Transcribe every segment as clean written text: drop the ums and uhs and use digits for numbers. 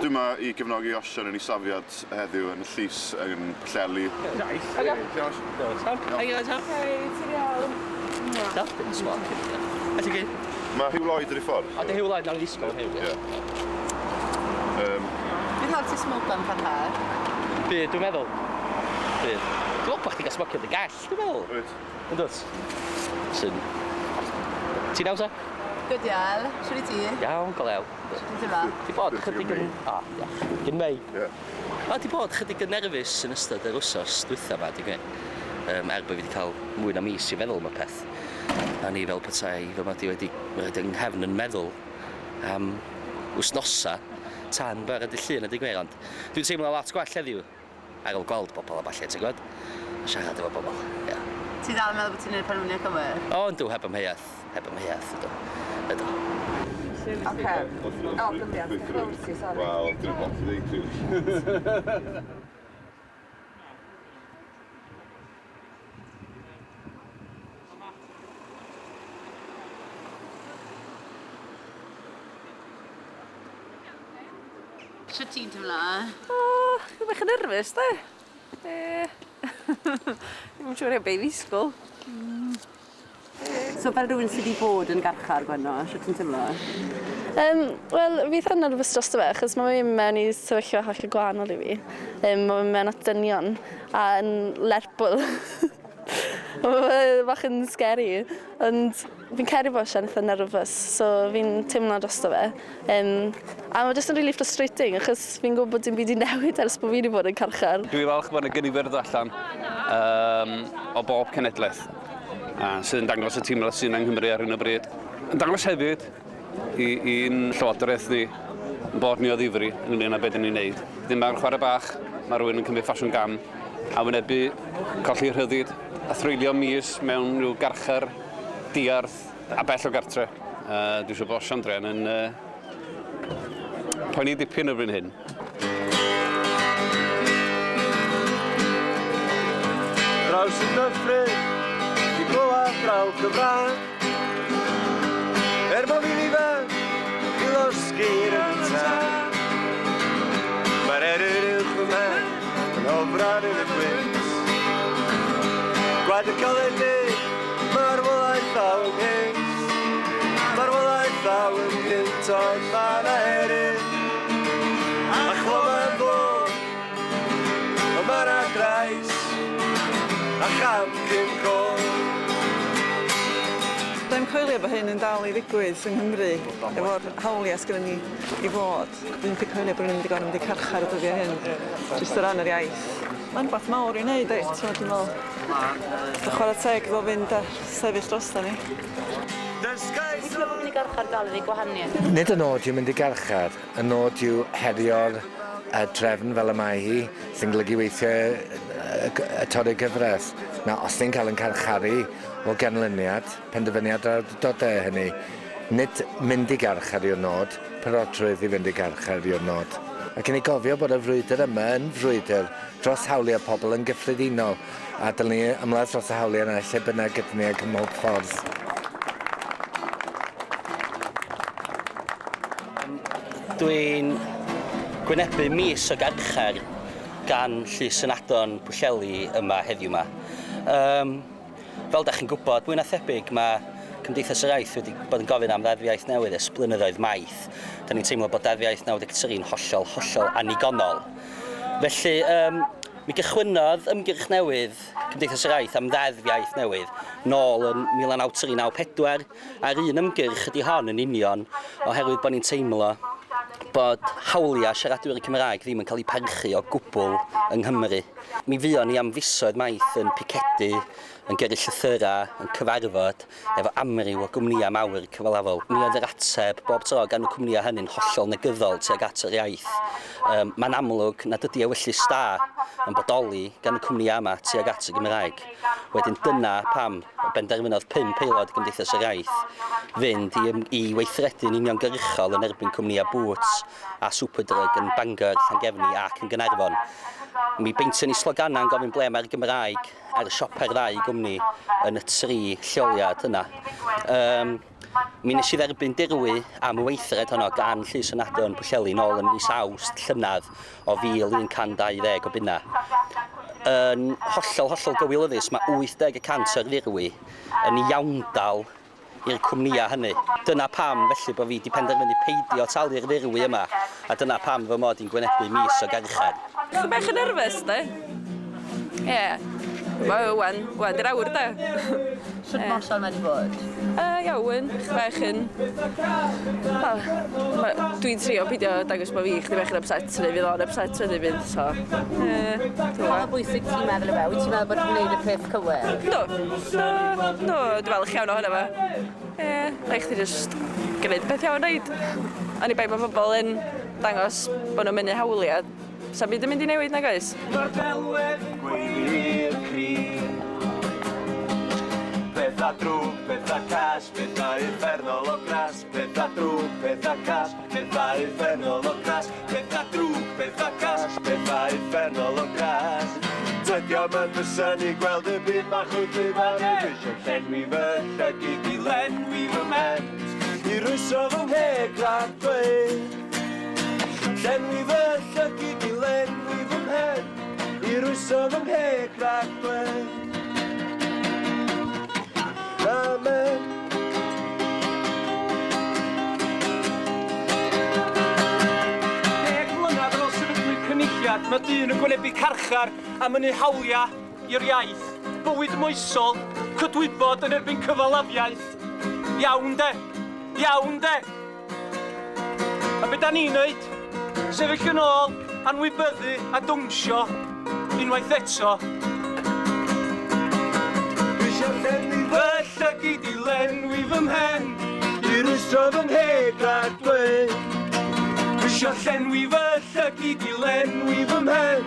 Dwi yma I gefnogi Osian yn ei safiad heddiw yn y llys yn Pwllheli. Nice. How you guys? Hey, ti'n iawn? Dim smart. That's okay. Mae Hugh Lloyd yr I ffordd? A dy Hugh Lloyd na'n ysgol Hugh. Bydd hawdd ti smogan Carchar? Byd, dwi'n meddwl. Byd. Dwi'n meddwl bod chdi gael smocio dy gall, dwi'n meddwl. Reit. Yndwt? Sy'n... Ti'n iawn, sa? Good iawn, siwr I ti? Iawn, go lew. Di bod chydig yn... Gyn mei. Di bod chydig yn nerfus yn ystod yr wsos dwytha ma, di gwneud. Bod fi wedi cael mwy na mis I feddwl am y peth. A ni fel petai, fel ma di wedi yng nghefn yn meddwl am wsnosa tan bar y llun ydy gwneud, ond dwi'n teimlo lot gwell heddiw ar ôl gweld bobl a falle, ti'n gwybod? A siarad efo bobl, ia. Ti dal yn meddwl bod ti'n neud penwniau cywir? O, yndw, heb ymheuaeth, ydw. Oce. O, gymryd. Close, sorry. Wel, dwi'n lot I ddeud. Sut ti'n teimlo? Dwi'n bach yn nerfus, da. Dwi'n siŵr heb ei ddisgwyl. So fel rhywun sydd wedi bod yn Carchar gwenno, sut ti'n teimlo? Wel, fi eitha nerfus dros dy fe, achos mae fi'n mewn I sefyllfa holl gwahanol I fi. Mae fi'n mewn at dynion a yn Lerpwl. Mae bach yn scary, ond fi'n ceru bod Osian eitha nerfus, so fi'n teimlo dros dy fe. A mae jyst yn really frustrating, achos fi'n gwybod bod dim byd I newid ers bod fi wedi bod yn Carchar. Dwi'n falch bod yna gynifyrdd allan o bob cenedlaeth sydd yn dangos y tîm sy'n yng Nghymru ar hyn o bryd. Yn dangos hefyd i'n llywodraeth ni bod ni o ddifri yn ymwneud â beth ni'n neud. Ddim ma'n chwarae bach, mae rhywun yn cymryd ffasiwn gam a wynebu colli rhyddid a threulio mis mewn rhyw garchar diarth a bell o gartre. Dwi'n siŵr bod Osian Dren yn poeni dipyn o bryn hyn. Draws y dyffryn, I glywed braw cyfran. Bod fi'n ifanc, I losgi'r yn tan. Mae'r eryr uwch fy man, yn ofran yn y gwynt. Gwaed y coledu, marwolaeth ddaw yn hys. Marwolaeth ddaw yn gynt, ond mae'n eryr. A chlomau'n blod, ond mae'n agrais. A cham cyn cod. Dwi'n coelio bod hyn yn dal I ddigwydd yng Nghymru, efo'r hawliau sgynny ni I fod. Dwi'n coelio bod nhw'n mynd I gorfod mynd I Carchar o dyddiau hyn, jyst o ran yr iaith. Mae'n rhywbeth mawr I wneud, dwi'n meddwl. Dwi'n chwarae teg iddo fynd a sefyll drostan ni. Ti'n meddwl bod mynd I Carchar gael ei gwahaniaeth? Nid yn oed yw mynd I Carchar, yn oed yw herio'r trefn fel y mae hi, sy'n golygu weithiau y torri gyfres. Na, os ni'n cael yn carcharu o ganlyniad, penderfyniad ar dodau hynny, nid mynd I garchar yw'r nod, parodrwydd I fynd I garchar yw'r nod. Ac yn ei gofio bod y frwydr yma yn frwydr dros hawliau pobl yn gyffredinol, a dylen ni ymladd dros y hawliau yna lle bynnag gyda ni ac yn modd ffordd. Dwi'n gwynebu mis o garchar gan Llys yn Adon Pwllheli yma heddiw yma. Fel da chi'n gwybod, mwy na thebyg mae Cymdeithas yr Iaith wedi bod yn gofyn am ddeddfiaeth newydd ers blynyddoedd maith. Da ni'n teimlo bod ddeddfiaeth 93 yn hollol annigonol. Felly, mi gychwynodd ymgyrch newydd Cymdeithas yr Iaith am ddeddfiaeth newydd nôl yn 1994 a'r un ymgyrch ydy hon yn union oherwydd bod ni'n teimlo bod hawliau siaradwyr y Cymraeg ddim yn cael eu parchu o gwbl yng Nghymru. Mi fuon ni am fisoedd maith yn picedu, yn gyrru llythyra, yn cyfarfod efo amryw o gwmnïau mawr cyfalafol. Mi oedd yr ateb bob tro gan y cwmnïau hynny'n hollol negyddol tuag at yr iaith. Mae'n amlwg nad ydi ewyllus da yn bodoli gan y cwmnïau yma tuag at y Gymraeg. Wedyn dyna pam benderfynodd 5 aelod Gymdeithas yr Iaith fynd I weithredu'n uniongyrchol yn erbyn cwmnïau boots a Superdrug yn Bangor, Llangefni ac yn Gaernarfon. Mi beintio ni sloganau yn gofyn ble mae'r Gymraeg ar y siopa'r ddau gwmni yn y 3 lleoliad yna. Mi nes I dderbyn dirwy am y weithred honno gan Llys Ynadon Pwllheli nôl yn mis Awst llynedd o 1120 o bunna. Yn hollol gywilyddus, mae 80% o'r dirwy yn iawndal i'r cwmnïau hynny. Dyna pam felly bod fi wedi penderfynu peidio talu'r dirwy yma, a dyna pam fy mod i'n gwynebu mis o garchar. Chy'n bach yn nerfus, de? Ie. Wan, di'r awr, de? Sut mor wedi bod? Iawn, bach yn... Dwi'n trio peidio dangos bod fi chdi bach yn upset, neu fydd o'n upset neu fydd, so... Mae'n bwysig ti'n meddwl o fe? Wyt ti'n meddwl bod yn gwneud y peth cywir? No, dwi'n falch iawn ohono fe. Rhaid chdi jyst gwneud beth iawn wneud. O'n i bai mae pobl yn dangos bod nhw'n mynd i hawliau. Sa'n byd yn mynd i newid nag oes? Mae'r delwedd yn gweilu'r cryf. Pethau drwg, pethau cas, pethau uffernol o gras. Pethau drwg, pethau cas, pethau uffernol o gras. Pethau drwg, pethau cas, pethau uffernol o gras. Tydio ma'n fysan i gweld y byd ma chwyddi fan y fysio llenwi fy llygyd i lenwi fy ment. I rwyso fy ngheg rhag dweud. Llenwi fy llygyd i lenwi fy mhen. I rwyso fy ngheg rhag dweud. Amen. Mlynedd ar ôl sefydlu cynulliad, mae dyn yn gwynebu carchar am ynnu hawliau i'r iaith. Bywyd moesol, cydwybod yn erbyn cyfalafiaeth. Iawn de, iawn de. A beth da ni'n neud? Sefyll yn ôl, anwybyddu a dwmsio, unwaith eto. Isio llenwi fy llygyd i lenwi fy mhen. I rwystro fy ngheg rhag dweud. Isio llenwi fy llygyd i lenwi fy mhen.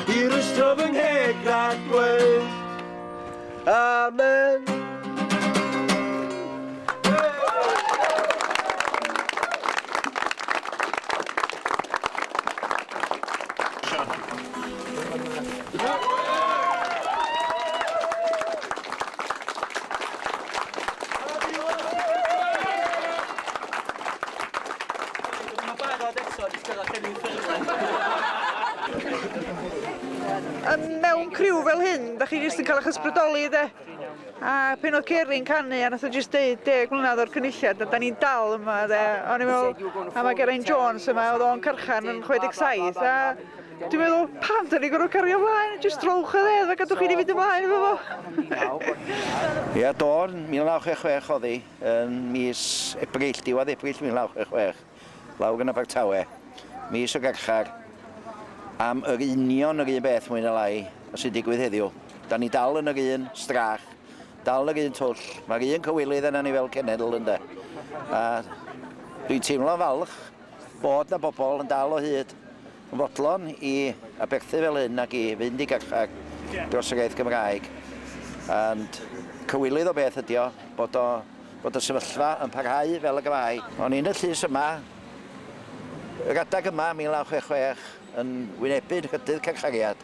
I rwystro fy ngheg rhag dweud. Amen. Mewn criw fel hyn, da chi jyst yn cael eich ysbrydoli, de. A pen oedd Ceri'n canu, a nath o jyst deud 10 mlynedd o'r cynulliad, a da ni'n dal yma, de. O'n i'n meddwl, a mae Geraint Jones yma, oedd o'n Carchan yn 67, a dwi'n meddwl, pam da ni gorfod cario ymlaen, jyst trowch y ddedd, a gadwch chi ni fynd ymlaen efo fo. Ia, Dor, 1966 oedd hi, yn mis Ebrill, diwedd Ebrill 1966, lawr yn Abertawe, mis o Garchar, am yr union yr un beth mwy na lai a sy'n digwydd heddiw. Da ni dal yn yr un strach, dal yn yr un twll, mae'r un cywilydd yna ni fel cenedl ynde. A dwi'n teimlo'n falch bod na bobl yn dal o hyd yn fodlon i aberthu fel hyn ac i fynd i Garchar dros yr iaith Gymraeg. And cywilydd o beth ydi o, bod y sefyllfa yn parhau fel y Gymraeg. O'n i'n y llys yma, yr adag yma, 1966, yn wynebu'n hydydd carchariad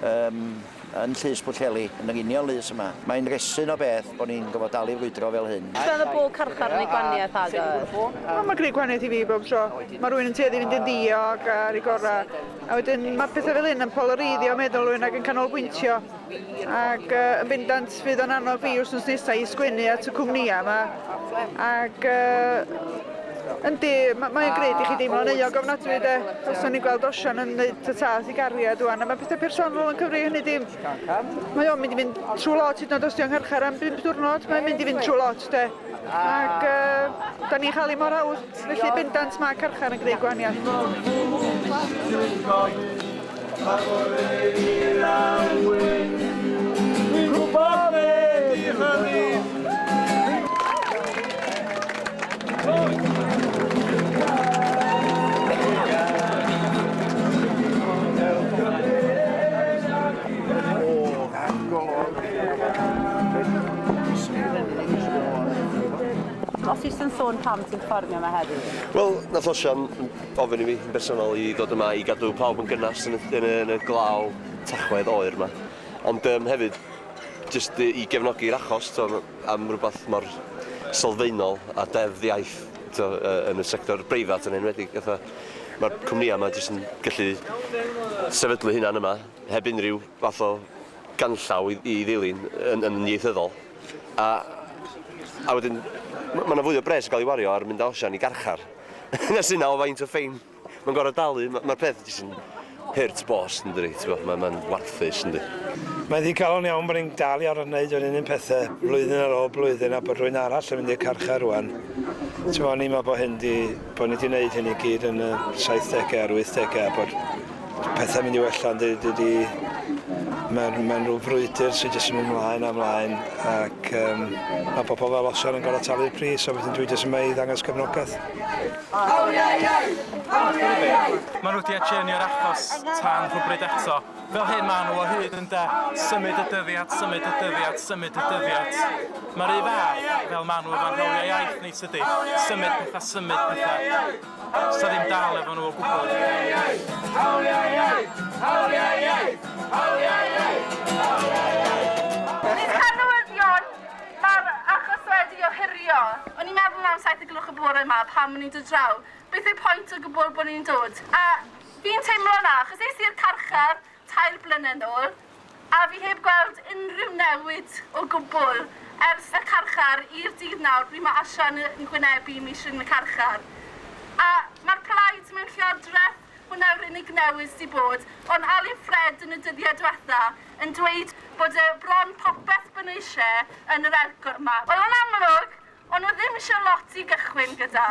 yn Llys Pwllheli, yn yr union lys yma. Mae'n resyn o beth bod ni'n gofod dal i frwydro fel hyn. Oedd y bod carchar yn ei gwaniaeth agor? Mae'n gwneud gwaniaeth i fi bob tro. Mae rhywun yn tueddu fynd yn diog ar ei gorau. A wedyn mae pethau fel hyn yn polareiddio meddwl rhywun ac yn canolbwyntio. Ac yn bendant fydd o'n annog fi wrth nesaf i sgwennu at y cwmnïau yma. Ac yndi, mae'n gred i chi deimlo'n euog ofnadwy, de. Os o'n i'n gweld Osian yn gwneud y tas i gariad dwi'n, a mae pethau personol yn cyfri hynny dim. Mae o'n mynd i fynd trwy lot hyd yn oed os di'n ngharchar am 5 diwrnod, mae'n mynd i fynd trwy lot, de. Ac da ni'n chael i mor hawdd, felly bendant mae carchar yn gwneud gwahaniaeth. Os ys yn sôn pam ti'n fformio yma heddi? Wel, nath Osian ofyn i fi yn bersonol i ddod yma i gadw pawb yn gynas yn y glaw tachwedd oer yma. Ond hefyd, jyst i gefnogi'r achos am rhywbeth mor sylfaenol a deddf iaith yn y sector breifat yn enwedig. Mae'r cwmnïau yma jyst yn gallu sefydlu hynna'n yma heb unrhyw fath o ganllaw i ddilyn yn ieithyddol. A wedyn, mae yna fwy o bres yn cael ei wario ar mynd â osian i garchar. Yna sy'n o faint o ffein. Mae'n gorau dalu, mae'r peth jyst yn hurt bost yn dweud, mae'n warthus yn dweud. Mae'n ddigalon iawn bod ni'n dal i ar wneud yr un pethau blwyddyn ar ôl blwyddyn a bod rhywun arall yn mynd i'r carchar rwan. Ni'n meddwl bod ni wedi gwneud hyn i gyd yn y 70au a'r 80au a bod pethau mynd i wella yn mae'n rhyw frwydr sydd jyst yn mynd ymlaen a ymlaen ac mae pobl fel Osian yn gorau talu'r pris a wedyn dwi jyst yn mynd i ddangos cefnogaeth. Maen nhw wedi adjenio'r achos tan rhywbryd eto. Fel hyn maen nhw o hyd yn de, symud y dyddiad, symud y dyddiad, symud y dyddiad. Mae'r un fath fel maen nhw efo'n hawliau iaith ni tydi, symud pethau, symud pethau. So ddim dal efo nhw o gwbl. Hawliau iaith, hawliau iaith, hawliau iaith, hawliau iaith. Bydd canwyddion mae'r achos wedi ohirio. O'n i'n meddwl am 7 o gloch y bore yma pan o'n i'n dod draw. Beth yw pwynt o gwbl bod ni'n dod? A fi'n teimlo na, achos es i'r carchar 2 blynedd nôl, a fi heb gweld unrhyw newid o gwbl ers y carchar i'r dydd nawr, pryd mae Osian yn gwynebu mis yn y carchar. A mae'r plaid mewn llywodraeth, hwnna'r unig newid sydd bod, ond Alun Fred yn y dyddiau diwetha yn dweud bod y bron popeth bod nhw eisiau yn yr elgor yma. Wel, yn amlwg, ond nhw ddim eisiau lot i gychwyn gyda.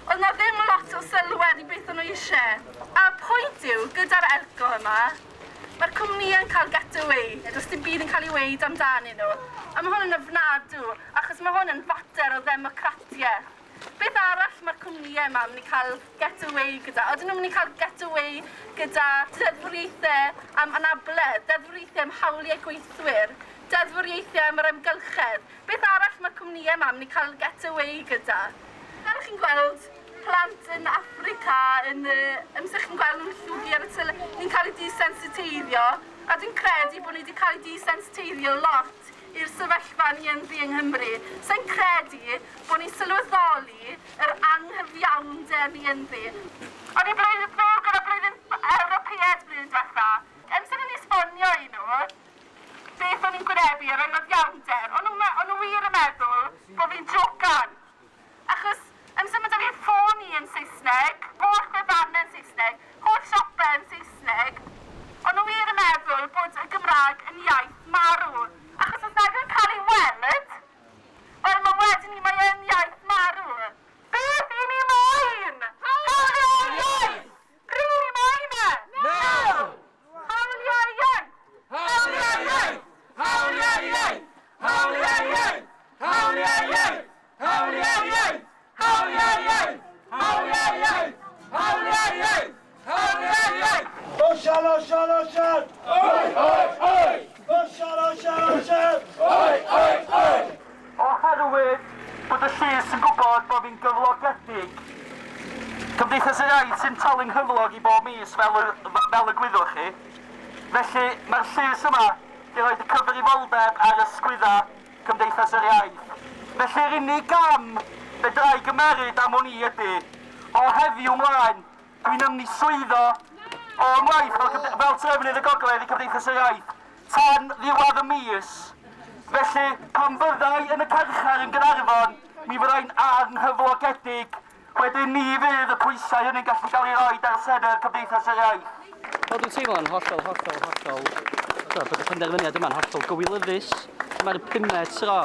Ond nhw ddim lot o sylwedd i beth o'n nhw eisiau. A pwynt yw, gyda'r elgor yma, mae'r cwmnïau yn cael getaway. Does dim byd yn cael ei weid amdanyn nhw. A mae hwn yn ofnadw, achos mae hwn yn fater o ddemocratiaeth. Beth arall mae'r cwmnïau yma yn mynd i cael getaway gyda? Ydyn nhw'n mynd i cael getaway gyda deddfwriaethau am anabledd, deddfwriaethau am hawliau gweithwyr, deddfwriaethau am yr ymgylchedd. Beth arall mae'r cwmnïau yma yn mynd i cael getaway gyda? Fel chi'n gweld, plant yn Africa, ymsych chi'n gweld nhw'n llwgu ar y tyle, ni'n cael ei disensitifio, a dwi'n credu bod ni wedi cael ei disensitifio lot i'r sefyllfa ni ynddi yng Nghymru. Sa'n credu bod ni'n sylweddoli yr anghyfiawnder ni ynddi. O'n i blwyddyn gyda blwyddyn Ewropeaidd blwyddyn diwetha. Amser yn esbonio i nhw beth o'n i'n gwynebu yr anghyfiawnder. O'n nhw wir yn meddwl bod fi'n jocan. Achos amser mae da fi ffôn i yn Saesneg, holl gwefannau yn Saesneg, holl siopau yn Saesneg. O'n nhw wir yn meddwl bod y Gymraeg yn iaith marw. Achos os nag yn cael ei weld, wel mae wedyn ni mae yn iaith marw. Beth i ni moyn? Hawliau iaith! Pryd ni moyn e? No! Hawliau iaith! Hawliau iaith! Hawliau iaith! Hawliau iaith! Hawliau iaith! Hawliau iaith! Hawliau iaith! Hawliau iaith! Hawliau iaith! Hawliau iaith! Osian, Osian, Osian! Oi, oi, oi! Osian, Osian, Osian! Oi, oi, oi! Oherwydd bod y llys yn gwybod bod fi'n gyflogedig, Cymdeithas yr Iaith sy'n talu'n hyflog i bob mis fel y gwyddwch chi, felly mae'r llys yma di roed y cyfrifoldeb ar ysgwydda Cymdeithas yr Iaith. Felly'r unig gam fedrai gymeryd am hwn i ydy, o heddiw mlaen, dwi'n ymniswyddo o ymlaith fel trefnydd y gogledd i Cymdeithas yr Iaith tan ddiwedd y mis. Felly, pan fyddai yn y carchar yn Gaernarfon, mi fyddai'n anghyflogedig, wedyn ni fydd y pwysau hynny'n gallu cael ei roi ar Senedd Cymdeithas yr Iaith. Wel, dwi'n teimlo'n hollol. Bod y penderfyniad yma'n hollol gywilyddus. Mae'r pumed tro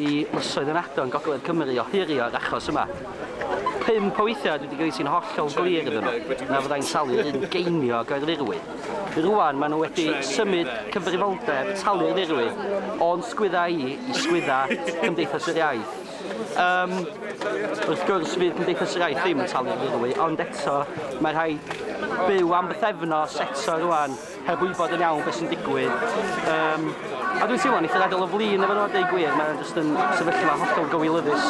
i lysoedd yn adon Gogledd Cymru o hirio'r achos yma. 5 o weithiau dwi wedi gwneud sy'n hollol glir iddyn nhw, na fyddai'n talu'r un geiniog o'r ddurwydd. Rwan, maen nhw wedi symud cyfrifoldeb talu'r ddurwydd o'n sgwydda i sgwydda Cymdeithas yr Iaith. Wrth gwrs fydd Cymdeithas yr Iaith ddim yn talu'r ddurwydd, ond eto mae rhaid byw am bythefnos eto rwan heb wybod yn iawn beth sy'n digwydd. A dwi'n teimlo'n eitha adael o flin efo nhw a deud gwir, mae'n jyst yn sefyllfa hollol gywilyddus.